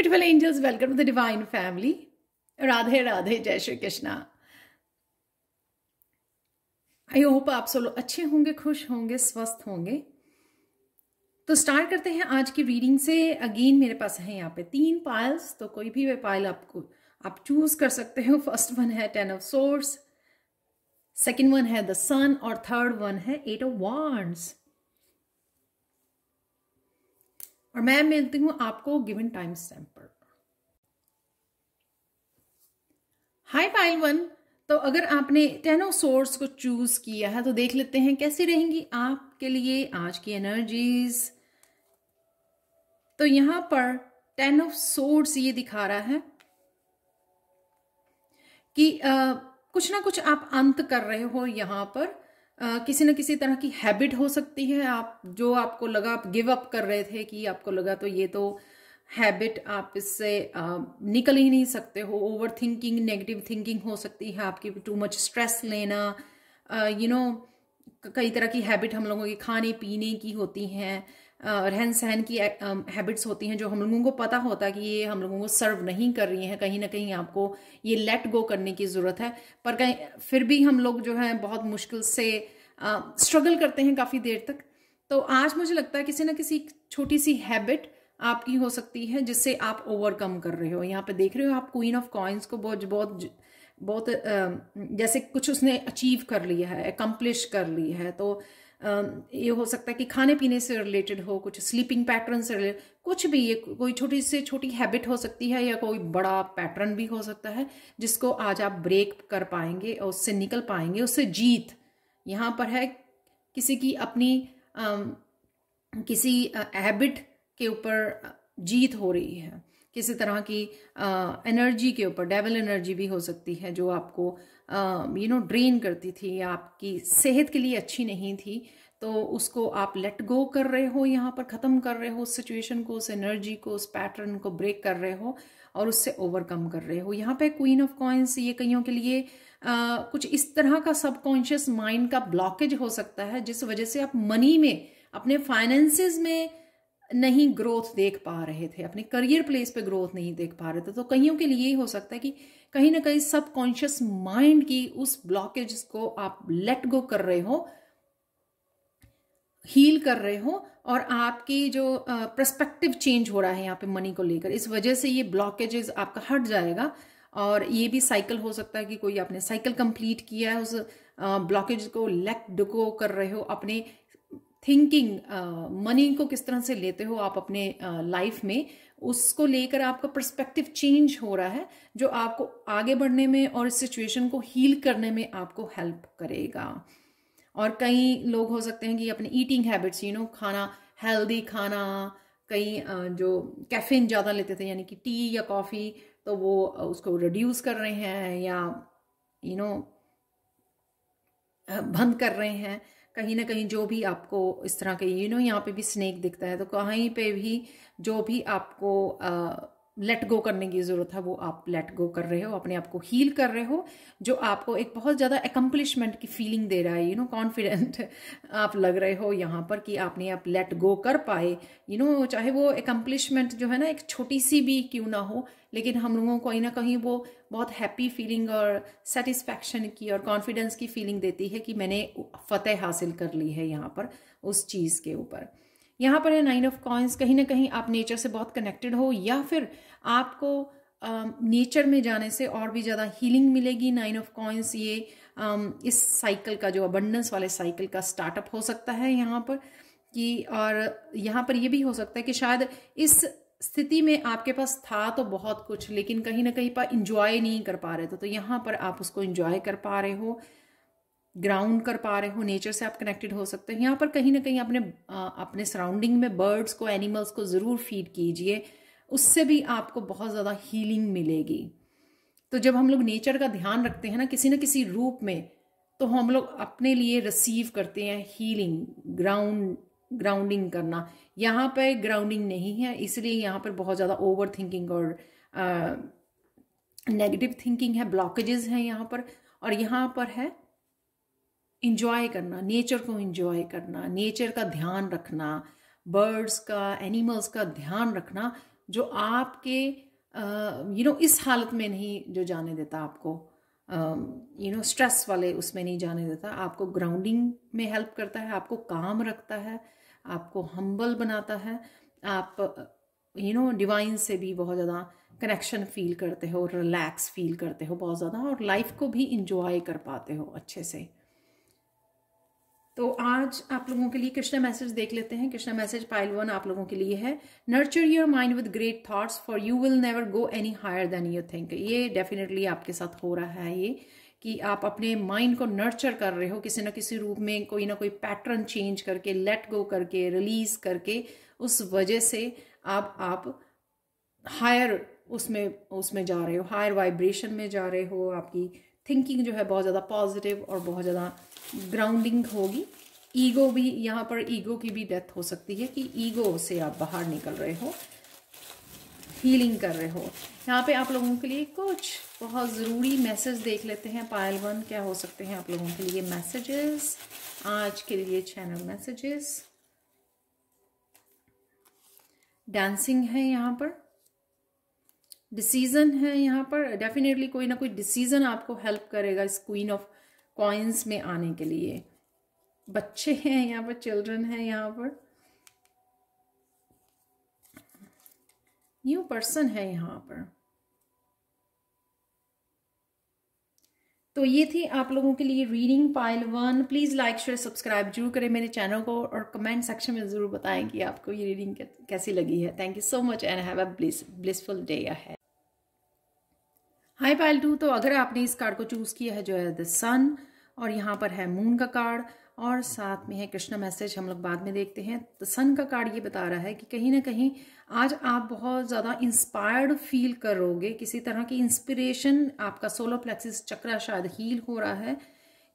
Beautiful angels, welcome to the divine family. Radhe Radhe, जय Shri Krishna. I hope आप सब लोग अच्छे होंगे, खुश होंगे, स्वस्थ होंगे। तो स्टार्ट करते हैं आज की रीडिंग से। अगेन मेरे पास है यहाँ पे 3 पाइल्स, तो कोई भी पाइल आप चूज कर सकते हो। फर्स्ट वन है 10 ऑफ सोर्ड्स, सेकेंड वन है द सन और थर्ड वन है 8 ऑफ वांड्स। और मैं मिलती हूं आपको गिवन टाइम स्टैम्प पर। हाय पाइल 1, तो अगर आपने 10 ऑफ सोर्ड्स को चूज किया है तो देख लेते हैं कैसी रहेंगी आपके लिए आज की एनर्जीज। तो यहां पर 10 ऑफ सोर्ड्स ये दिखा रहा है कि कुछ ना कुछ आप अंत कर रहे हो यहाँ पर। किसी न किसी तरह की हैबिट हो सकती है, आप जो आपको लगा आप गिव अप कर रहे थे, कि आपको लगा तो ये तो हैबिट आप इससे निकल ही नहीं सकते हो। ओवर थिंकिंग, नेगेटिव थिंकिंग हो सकती है आपकी, टू मच स्ट्रेस लेना, कई तरह की हैबिट हम लोगों की खाने पीने की होती हैं, रहन सहन की हैबिट्स होती हैं जो हम लोगों को पता होता है कि ये हम लोगों को सर्व नहीं कर रही हैं। कहीं ना कहीं आपको ये लेट गो करने की ज़रूरत है, पर कहीं फिर भी हम लोग जो है बहुत मुश्किल से स्ट्रगल करते हैं काफ़ी देर तक। तो आज मुझे लगता है किसी ना किसी छोटी सी हैबिट आपकी हो सकती है जिससे आप ओवरकम कर रहे हो। यहाँ पे देख रहे हो आप क्वीन ऑफ कॉइन्स को बहुत बहुत बहुत जैसे कुछ उसने अचीव कर लिया है, अकम्प्लिश कर लिया है। तो ये हो सकता है कि खाने पीने से रिलेटेड हो, कुछ स्लीपिंग पैटर्न से रिलेटेड, कुछ भी, ये कोई छोटी से छोटी हैबिट हो सकती है या कोई बड़ा पैटर्न भी हो सकता है जिसको आज आप ब्रेक कर पाएंगे और उससे निकल पाएंगे, उससे जीत। यहाँ पर है किसी की अपनी किसी हैबिट के ऊपर जीत हो रही है, किसी तरह की एनर्जी के ऊपर, डेविल एनर्जी भी हो सकती है जो आपको ड्रेन करती थी या आपकी सेहत के लिए अच्छी नहीं थी। तो उसको आप लेट गो कर रहे हो, यहाँ पर ख़त्म कर रहे हो उस सिचुएशन को, उस एनर्जी को, उस पैटर्न को ब्रेक कर रहे हो और उससे ओवरकम कर रहे हो। यहाँ पे क्वीन ऑफ कॉइन्स, ये कईयों के लिए कुछ इस तरह का सबकॉन्शियस माइंड का ब्लॉकेज हो सकता है जिस वजह से आप मनी में, अपने फाइनेंसेस में नहीं ग्रोथ देख पा रहे थे, अपने करियर प्लेस पे ग्रोथ नहीं देख पा रहे थे। तो कईयों के लिए हो सकता है कि कहीं ना कहीं सबकॉन्शियस माइंड की उस ब्लॉकेज को आप लेट गो कर रहे हो, हील कर रहे हो, और आपकी जो पर्सपेक्टिव चेंज हो रहा है यहाँ पे मनी को लेकर, इस वजह से ये ब्लॉकेजेस आपका हट जाएगा। और ये भी साइकिल हो सकता है कि कोई आपने साइकिल कंप्लीट किया है, उस ब्लॉकेज को लेट गो कर रहे हो। अपने थिंकिंग, मनी को किस तरह से लेते हो आप अपने लाइफ में, उसको लेकर आपका पर्सपेक्टिव चेंज हो रहा है जो आपको आगे बढ़ने में और इस सिचुएशन को हील करने में आपको हेल्प करेगा। और कई लोग हो सकते हैं कि अपने ईटिंग हैबिट्स, खाना, हेल्दी खाना, कई जो कैफीन ज़्यादा लेते थे यानी कि टी या कॉफ़ी, तो वो उसको रिड्यूस कर रहे हैं या बंद कर रहे हैं। कहीं ना कहीं जो भी आपको इस तरह के यहाँ पे भी स्नेक दिखता है, तो कहीं पे भी जो भी आपको लेट गो करने की ज़रूरत है वो आप लेट गो कर रहे हो, अपने आप को हील कर रहे हो, जो आपको एक बहुत ज़्यादा अकम्पलिशमेंट की फीलिंग दे रहा है। कॉन्फिडेंट आप लग रहे हो यहाँ पर कि आपने आप लेट गो कर पाए। चाहे वो अकम्पलिशमेंट जो है ना, एक छोटी सी भी क्यों ना हो, लेकिन हम लोगों को कहीं ना कहीं वो बहुत हैप्पी फीलिंग और सेटिस्फैक्शन की और कॉन्फिडेंस की फीलिंग देती है कि मैंने फतेह हासिल कर ली है यहाँ पर उस चीज़ के ऊपर। यहाँ पर है 9 ऑफ कॉइन्स। कहीं ना कहीं आप नेचर से बहुत कनेक्टेड हो, या फिर आपको नेचर में जाने से और भी ज़्यादा हीलिंग मिलेगी। 9 ऑफ कॉइन्स ये इस साइकिल का, जो अबंडेंस वाले साइकिल का स्टार्टअप हो सकता है यहाँ पर कि, और यहाँ पर ये भी हो सकता है कि शायद इस स्थिति में आपके पास था तो बहुत कुछ, लेकिन कहीं ना कहीं पर इंजॉय नहीं कर पा रहे थे, तो यहाँ पर आप उसको इंजॉय कर पा रहे हो, ग्राउंड कर पा रहे हो, नेचर से आप कनेक्टेड हो सकते हैं। यहाँ पर कहीं ना कहीं अपने सराउंडिंग में बर्ड्स को, एनिमल्स को ज़रूर फीड कीजिए, उससे भी आपको बहुत ज़्यादा हीलिंग मिलेगी। तो जब हम लोग नेचर का ध्यान रखते हैं ना किसी न किसी रूप में, तो हम लोग अपने लिए रिसीव करते हैं हीलिंग, ग्राउंडिंग करना। यहाँ पर ग्राउंडिंग नहीं है, इसलिए यहाँ पर बहुत ज़्यादा ओवर थिंकिंग और नेगेटिव थिंकिंग है, ब्लॉकेजेस हैं यहाँ पर। और यहाँ पर है इंजॉय करना, नेचर को इंजॉय करना, नेचर का ध्यान रखना, बर्ड्स का, एनिमल्स का ध्यान रखना, जो आपके इस हालत में नहीं जो जाने देता आपको, स्ट्रेस वाले उसमें नहीं जाने देता, आपको ग्राउंडिंग में हेल्प करता है, आपको काम रखता है, आपको हम्बल बनाता है, आप डिवाइन से भी बहुत ज़्यादा कनेक्शन फील करते हो, रिलैक्स फील करते हो बहुत ज़्यादा, और लाइफ को भी इंजॉय कर पाते हो अच्छे से। तो आज आप लोगों के लिए कृष्णा मैसेज देख लेते हैं। कृष्णा मैसेज पाइल 1 आप लोगों के लिए है, nurture your mind with great thoughts for you will never go any higher than you think. ये डेफिनेटली आपके साथ हो रहा है, ये कि आप अपने माइंड को नर्चर कर रहे हो किसी ना किसी रूप में, कोई ना कोई पैटर्न चेंज करके, लेट गो करके, रिलीज करके, उस वजह से आप हायर उसमें जा रहे हो, हायर वाइब्रेशन में जा रहे हो। आपकी थिंकिंग जो है बहुत ज़्यादा पॉजिटिव और बहुत ज़्यादा ग्राउंडिंग होगी। ईगो भी यहाँ पर, ईगो की भी डेथ हो सकती है कि ईगो से आप बाहर निकल रहे हो, हीलिंग कर रहे हो। यहाँ पे आप लोगों के लिए कुछ बहुत ज़रूरी मैसेज देख लेते हैं। पायल 1 क्या हो सकते हैं आप लोगों के लिए मैसेजेस आज के लिए, चैनल मैसेजेस। डांसिंग है यहाँ पर, डिसीजन है यहाँ पर, डेफिनेटली कोई ना कोई डिसीजन आपको हेल्प करेगा इस क्वीन ऑफ कॉइन्स में आने के लिए। बच्चे हैं यहाँ पर, चिल्ड्रन है यहाँ पर, न्यू पर्सन है यहाँ पर। तो ये थी आप लोगों के लिए reading pile 1। Please like share subscribe जरूर करें मेरे चैनल को, और कमेंट सेक्शन में ज़रूर बताएं कि आपको ये रीडिंग कैसी लगी है। Thank you so much and have a blissful day ahead. Hi pile 2, तो अगर आपने इस कार्ड को चूज़ किया है जो है द सन, और यहाँ पर है मून का कार्ड, और साथ में है कृष्णा मैसेज, हम लोग बाद में देखते हैं। तो सन का कार्ड ये बता रहा है कि कहीं ना कहीं आज आप बहुत ज़्यादा इंस्पायर्ड फील करोगे, किसी तरह की इंस्पिरेशन, आपका सोलर प्लेक्सिस चक्रा शायद हील हो रहा है,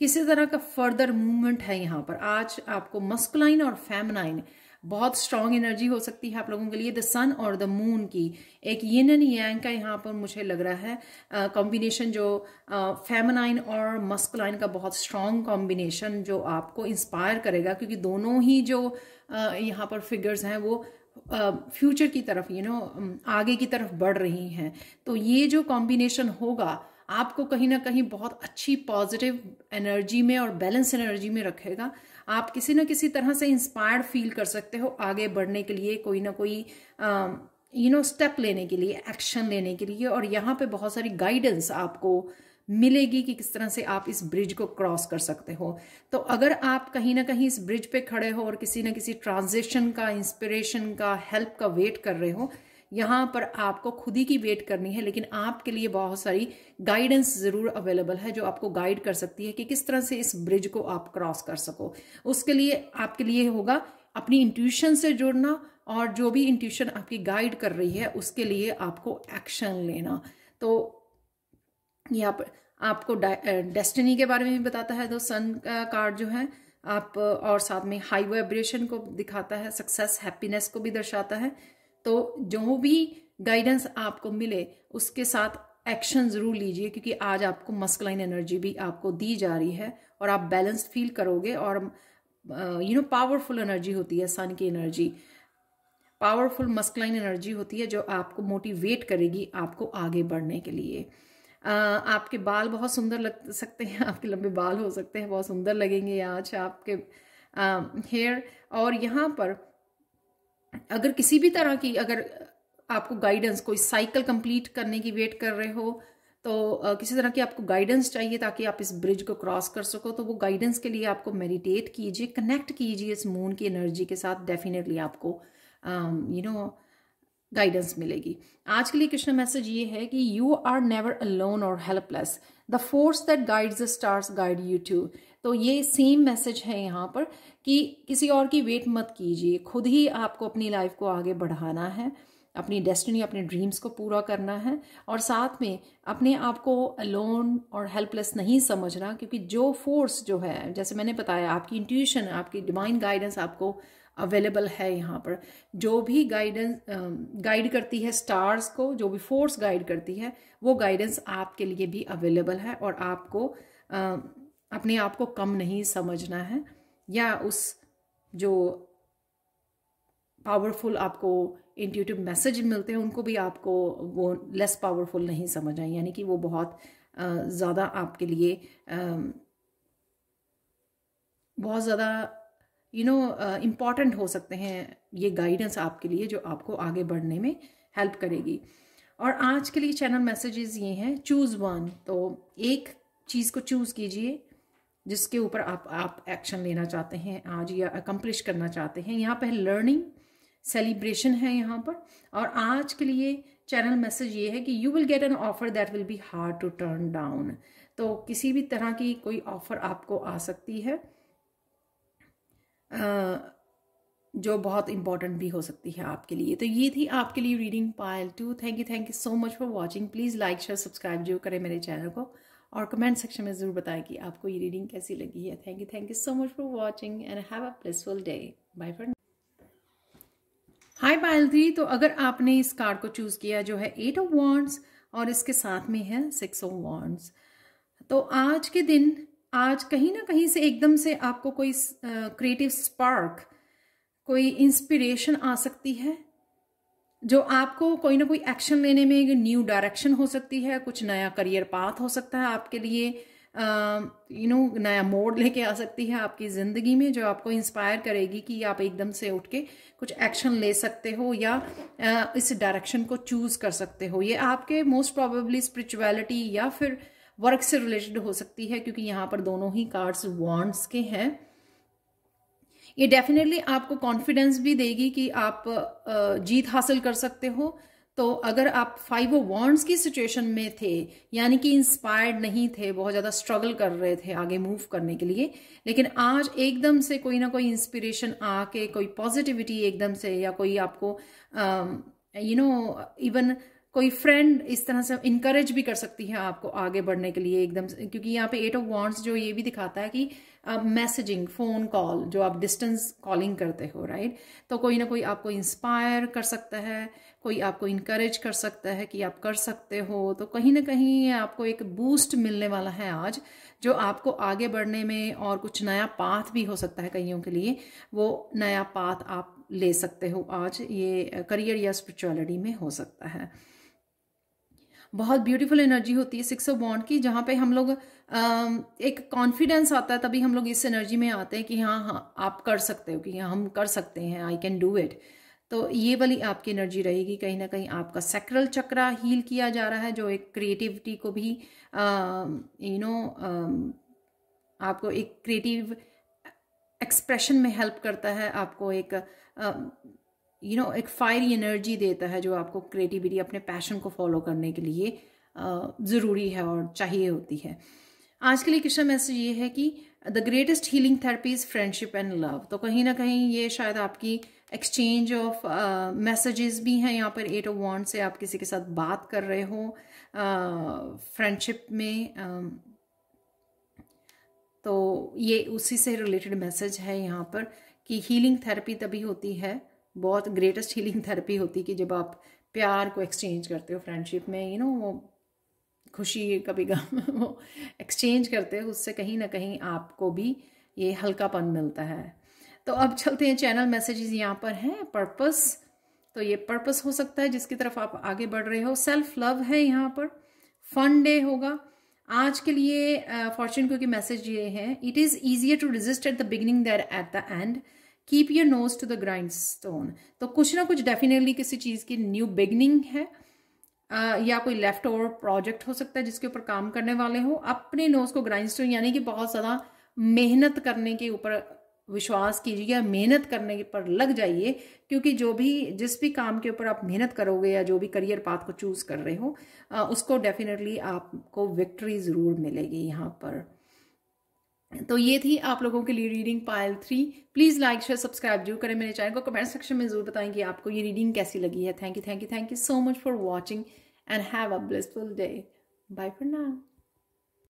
किसी तरह का फर्दर मूवमेंट है यहाँ पर। आज आपको मस्कुलाइन और फेमिनाइन बहुत स्ट्रॉन्ग एनर्जी हो सकती है आप लोगों के लिए। द सन और द मून की एक यिन एंड यांग का यहाँ पर मुझे लग रहा है कॉम्बिनेशन, जो फेमिनाइन और मस्कुलाइन का बहुत स्ट्रॉन्ग कॉम्बिनेशन जो आपको इंस्पायर करेगा, क्योंकि दोनों ही जो यहाँ पर फिगर्स हैं वो फ्यूचर की तरफ आगे की तरफ बढ़ रही हैं। तो ये जो कॉम्बिनेशन होगा आपको कहीं ना कहीं बहुत अच्छी पॉजिटिव एनर्जी में और बैलेंस एनर्जी में रखेगा। आप किसी न किसी तरह से इंस्पायर्ड फील कर सकते हो आगे बढ़ने के लिए, कोई ना कोई स्टेप लेने के लिए, एक्शन लेने के लिए, और यहाँ पे बहुत सारी गाइडेंस आपको मिलेगी कि किस तरह से आप इस ब्रिज को क्रॉस कर सकते हो। तो अगर आप कहीं ना कहीं इस ब्रिज पे खड़े हो और किसी न किसी ट्रांजिशन का, इंस्पिरेशन का, हेल्प का वेट कर रहे हो, यहाँ पर आपको खुद ही की वेट करनी है, लेकिन आपके लिए बहुत सारी गाइडेंस ज़रूर अवेलेबल है जो आपको गाइड कर सकती है कि किस तरह से इस ब्रिज को आप क्रॉस कर सको। उसके लिए आपके लिए होगा अपनी इंट्यूशन से जुड़ना, और जो भी इंट्यूशन आपकी गाइड कर रही है उसके लिए आपको एक्शन लेना। तो यहाँ पर आपको डेस्टिनी के बारे में भी बताता है। तो सन का कार्ड जो है आप, और साथ में हाई वाइब्रेशन को दिखाता है, सक्सेस, हैप्पीनेस को भी दर्शाता है। तो जो भी गाइडेंस आपको मिले उसके साथ एक्शन ज़रूर लीजिए, क्योंकि आज आपको मस्कुलाइन एनर्जी भी आपको दी जा रही है और आप बैलेंस्ड फील करोगे। और पावरफुल एनर्जी होती है सन की एनर्जी, पावरफुल मस्कुलाइन एनर्जी होती है जो आपको मोटिवेट करेगी आपको आगे बढ़ने के लिए। आपके बाल बहुत सुंदर लग सकते हैं, आपके लंबे बाल हो सकते हैं, बहुत सुंदर लगेंगे आज आपके हेयर। और यहाँ पर अगर किसी भी तरह की, अगर आपको गाइडेंस, कोई साइकिल कंप्लीट करने की वेट कर रहे हो, तो किसी तरह की आपको गाइडेंस चाहिए ताकि आप इस ब्रिज को क्रॉस कर सको, तो वो गाइडेंस के लिए आपको मेडिटेट कीजिए, कनेक्ट कीजिए इस मून की एनर्जी के साथ। डेफिनेटली आपको गाइडेंस मिलेगी। आज के लिए कृष्णा मैसेज ये है कि यू आर नेवर अलोन और helpless, the force that guides the stars guide you too. तो ये सेम मैसेज है यहाँ पर कि किसी और की वेट मत कीजिए, खुद ही आपको अपनी लाइफ को आगे बढ़ाना है, अपनी डेस्टिनी, अपने ड्रीम्स को पूरा करना है, और साथ में अपने आप को अलोन और हेल्पलेस नहीं समझना, क्योंकि जो फोर्स जो है, जैसे मैंने बताया, आपकी इंट्यूशन, आपकी डिवाइन गाइडेंस आपको अवेलेबल है यहाँ पर। जो भी गाइडेंस गाइड करती है स्टार्स को, जो भी फोर्स गाइड करती है, वो गाइडेंस आपके लिए भी अवेलेबल है, और आपको अपने आप को कम नहीं समझना है, या उस जो पावरफुल आपको इंट्यूटिव मैसेज मिलते हैं उनको भी आपको वो लेस पावरफुल नहीं समझ आए, यानी कि वो बहुत ज़्यादा आपके लिए बहुत ज़्यादा इम्पॉर्टेंट हो सकते हैं ये गाइडेंस आपके लिए, जो आपको आगे बढ़ने में हेल्प करेगी। और आज के लिए चैनल मैसेजेस ये हैं, चूज़ वन। तो एक चीज़ को चूज़ कीजिए जिसके ऊपर आप एक्शन लेना चाहते हैं आज या अकम्प्लिश करना चाहते हैं। यहाँ पे लर्निंग, सेलिब्रेशन है यहाँ पर। और आज के लिए चैनल मैसेज ये है कि you will get an offer that will be hard to turn down. तो किसी भी तरह की कोई ऑफर आपको आ सकती है जो बहुत इंपॉर्टेंट भी हो सकती है आपके लिए। तो ये थी आपके लिए reading pile 2। Thank you so much for watching. Please like share subscribe जरूर करें मेरे चैनल को, और कमेंट सेक्शन में ज़रूर बताएं कि आपको ये रीडिंग कैसी लगी है। Thank you so much for watching and have a blissful day. Bye for. हाय पाइल 3। तो अगर आपने इस कार्ड को चूज़ किया जो है 8 ऑफ वॉन्ड्स और इसके साथ में है 6 ऑफ वॉन्ड्स, तो आज के दिन, आज कहीं ना कहीं से एकदम से आपको कोई क्रिएटिव स्पार्क, कोई इंस्पिरेशन आ सकती है जो आपको कोई ना कोई एक्शन लेने में, एक न्यू डायरेक्शन हो सकती है, कुछ नया करियर पाथ हो सकता है आपके लिए, नया मोड़ लेके आ सकती है आपकी ज़िंदगी में, जो आपको इंस्पायर करेगी कि आप एकदम से उठ के कुछ एक्शन ले सकते हो या इस डायरेक्शन को चूज़ कर सकते हो। ये आपके मोस्ट प्रोबेबली स्पिरिचुअलिटी या फिर वर्क से रिलेटेड हो सकती है, क्योंकि यहाँ पर दोनों ही कार्ड्स वॉन्ड्स के हैं। ये डेफिनेटली आपको कॉन्फिडेंस भी देगी कि आप जीत हासिल कर सकते हो। तो अगर आप 5 ऑफ वॉन्ड्स की सिचुएशन में थे, यानी कि इंस्पायर्ड नहीं थे, बहुत ज़्यादा स्ट्रगल कर रहे थे आगे मूव करने के लिए, लेकिन आज एकदम से कोई ना कोई इंस्पिरेशन आके, कोई पॉजिटिविटी एकदम से, या कोई आपको इवन कोई फ्रेंड इस तरह से इनकरेज भी कर सकती है आपको आगे बढ़ने के लिए एकदम से, क्योंकि यहाँ पे 8 ऑफ वॉन्ड्स जो ये भी दिखाता है कि मैसेजिंग, फोन कॉल, जो आप डिस्टेंस कॉलिंग करते हो, राइट। तो कोई ना कोई आपको इंस्पायर कर सकता है, कोई आपको इनकरेज कर सकता है कि आप कर सकते हो। तो कहीं ना कहीं आपको एक बूस्ट मिलने वाला है आज, जो आपको आगे बढ़ने में, और कुछ नया पाथ भी हो सकता है कईयों के लिए, वो नया पाथ आप ले सकते हो आज, ये करियर या स्पिरिचुअलिटी में हो सकता है। बहुत ब्यूटीफुल एनर्जी होती है 6 ऑफ वॉन्ड की, जहाँ पे हम लोग एक कॉन्फिडेंस आता है, तभी हम लोग इस एनर्जी में आते हैं कि हाँ आप कर सकते हो, कि हाँ हम कर सकते हैं, आई कैन डू इट। तो ये वाली आपकी एनर्जी रहेगी। कहीं ना कहीं आपका सैक्रल चक्रा हील किया जा रहा है, जो एक क्रिएटिविटी को भी आपको एक क्रिएटिव एक्सप्रेशन में हेल्प करता है, आपको एक एक फायरी एनर्जी देता है, जो आपको क्रिएटिविटी, अपने पैशन को फॉलो करने के लिए ज़रूरी है और चाहिए होती है। आज के लिए कृष्ण मैसेज ये है कि the greatest healing therapy is friendship and love. तो कहीं ना कहीं ये शायद आपकी एक्सचेंज ऑफ मैसेजेस भी हैं यहाँ पर। 8 ऑफ वॉन्ड से आप किसी के साथ बात कर रहे हो फ्रेंडशिप में, तो ये उसी से रिलेटेड मैसेज है यहाँ पर कि हीलिंग थेरेपी तभी होती है, बहुत ग्रेटेस्ट हीलिंग थेरेपी होती है कि जब आप प्यार को एक्सचेंज करते हो फ्रेंडशिप में, वो खुशी, कभी गम, वो एक्सचेंज करते हो, उससे कहीं ना कहीं आपको भी ये हल्कापन मिलता है। तो अब चलते हैं, चैनल मैसेजेस यहाँ पर हैं। पर्पस, तो ये पर्पस हो सकता है जिसकी तरफ आप आगे बढ़ रहे हो। सेल्फ लव है यहाँ पर। फन डे होगा आज के लिए। फॉर्चून क्योंकि मैसेज ये है, it is easier to resist at the beginning than at the end, keep your nose to the grindstone. तो कुछ ना कुछ डेफिनेटली किसी चीज़ की न्यू बिगनिंग है, या कोई लेफ्ट ओवर प्रोजेक्ट हो सकता है जिसके ऊपर काम करने वाले हो। अपने नोज को ग्राइंड स्टोन, यानी कि बहुत ज़्यादा मेहनत करने के ऊपर विश्वास कीजिए, या मेहनत करने पर लग जाइए, क्योंकि जिस भी काम के ऊपर आप मेहनत करोगे, या जो भी करियर पाथ को चूज कर रहे हो, उसको डेफिनेटली आपको विक्ट्री ज़रूर मिलेगी यहाँ पर। तो ये थी आप लोगों के लिए reading pile 3। Please like share subscribe जरूर करें मेरे चैनल को। कमेंट सेक्शन में जरूर बताएं कि आपको ये रीडिंग कैसी लगी है। Thank you so much for watching and have a blissful day. Bye for now.